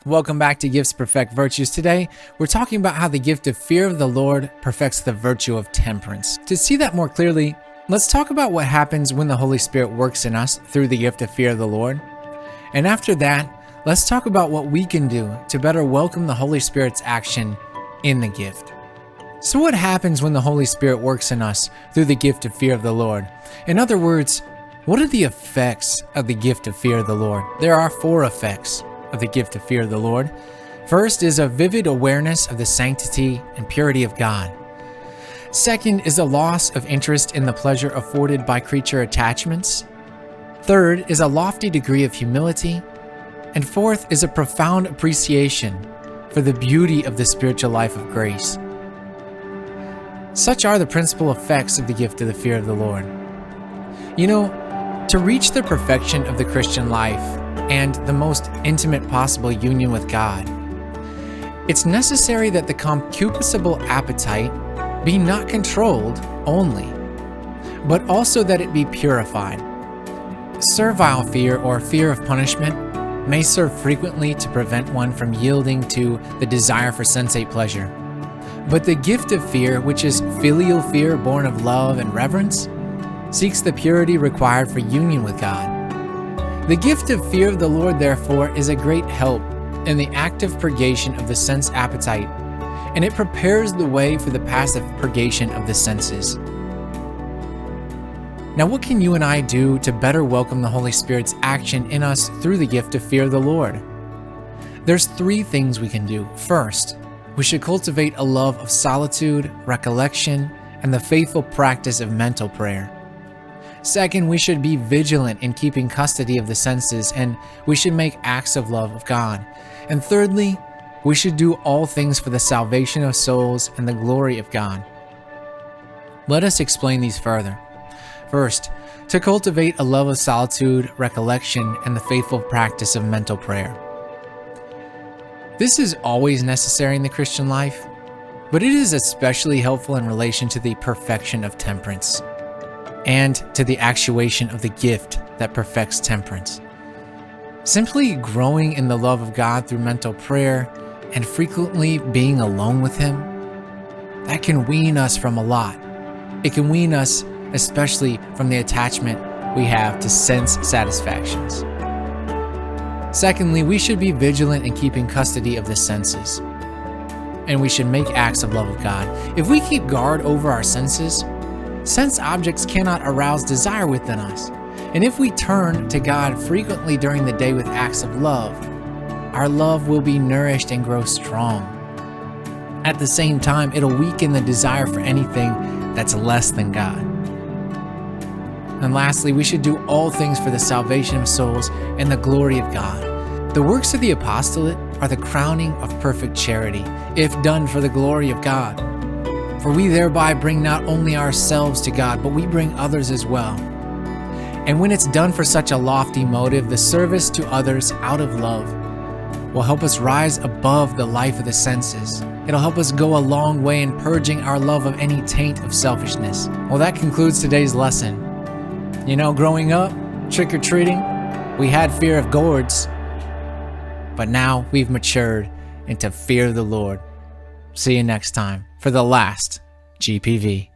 Welcome back to Gifts Perfect Virtues. Today, we're talking about how the gift of fear of the Lord perfects the virtue of temperance. To see that more clearly, let's talk about what happens when the Holy Spirit works in us through the gift of fear of the Lord. And after that, let's talk about what we can do to better welcome the Holy Spirit's action in the gift. So what happens when the Holy Spirit works in us through the gift of fear of the Lord? In other words, what are the effects of the gift of fear of the Lord? There are 4 effects of the gift of fear of the Lord. First is a vivid awareness of the sanctity and purity of God. Second is a loss of interest in the pleasure afforded by creature attachments. Third is a lofty degree of humility. And fourth is a profound appreciation for the beauty of the spiritual life of grace. Such are the principal effects of the gift of the fear of the Lord. You know, to reach the perfection of the Christian life and the most intimate possible union with God, it's necessary that the concupiscible appetite be not controlled only, but also that it be purified. Servile fear or fear of punishment may serve frequently to prevent one from yielding to the desire for sensate pleasure. But the gift of fear, which is filial fear born of love and reverence, seeks the purity required for union with God. The gift of fear of the Lord, therefore, is a great help in the active purgation of the sense appetite, and it prepares the way for the passive purgation of the senses. Now, what can you and I do to better welcome the Holy Spirit's action in us through the gift of fear of the Lord? There's 3 things we can do. First, we should cultivate a love of solitude, recollection, and the faithful practice of mental prayer. Second, we should be vigilant in keeping custody of the senses, and we should make acts of love of God. And thirdly, we should do all things for the salvation of souls and the glory of God. Let us explain these further. First, to cultivate a love of solitude, recollection, and the faithful practice of mental prayer. This is always necessary in the Christian life, but it is especially helpful in relation to the perfection of temperance and to the actuation of the gift that perfects temperance. Simply growing in the love of God through mental prayer and frequently being alone with Him, that can wean us from a lot. It can wean us especially from the attachment we have to sense satisfactions. Secondly, we should be vigilant in keeping custody of the senses, and we should make acts of love of God. If we keep guard over our senses, sense objects cannot arouse desire within us. And if we turn to God frequently during the day with acts of love, our love will be nourished and grow strong. At the same time, it'll weaken the desire for anything that's less than God. And lastly, we should do all things for the salvation of souls and the glory of God. The works of the apostolate are the crowning of perfect charity, if done for the glory of God. For we thereby bring not only ourselves to God, but we bring others as well. And when it's done for such a lofty motive, the service to others out of love will help us rise above the life of the senses. It'll help us go a long way in purging our love of any taint of selfishness. Well, that concludes today's lesson. You know, growing up, trick-or-treating, we had fear of gourds, but now we've matured into fear of the Lord. See you next time for the last GPV.